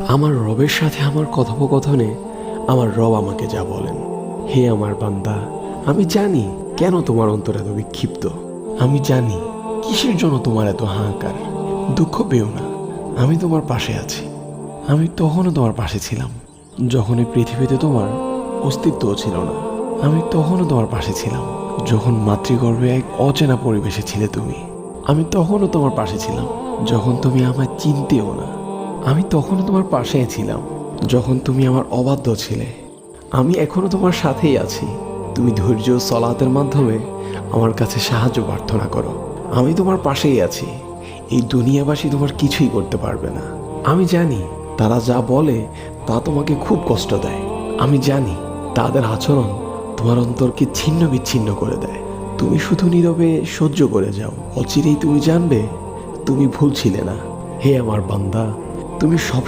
আমার রবের সাথে আমার কথোপকথনে আমার রব আমাকে যা বলেন, হে আমার বান্দা, আমি জানি কেন তোমার অন্তর এত বিক্ষিপ্ত। আমি জানি কিসের জন্য তোমার এত হাহাকার। দুঃখ পেও না, আমি তোমার পাশে আছি। আমি তখনও তোমার পাশে ছিলাম যখন এই পৃথিবীতে তোমার অস্তিত্বও ছিল না। আমি তখনও তোমার পাশে ছিলাম যখন মাতৃগর্ভে এক অচেনা পরিবেশে ছিলে তুমি। আমি তখনও তোমার পাশে ছিলাম যখন তুমি আমায় চিনতেও না। আমি তখনও তোমার পাশেই ছিলাম যখন তুমি আমার অবাধ্য ছিলে। আমি এখনো তোমার সাথেই আছি। তুমি ধৈর্য ও সলাতের মাধ্যমে আমার কাছে সাহায্য প্রার্থনা করো। আমি তোমার পাশেই আছি। এই দুনিয়াবাসী তোমার কিছুই করতে পারবে না। আমি জানি তারা যা বলে তা তোমাকে খুব কষ্ট দেয়। আমি জানি তাদের আচরণ তোমার অন্তরকে ছিন্ন বিচ্ছিন্ন করে দেয়। তুমি শুধু নীরবে সহ্য করে যাও। অচিরেই তুমি জানবে তুমি ভুল ছিলে না। হে আমার বান্দা, তুমি সব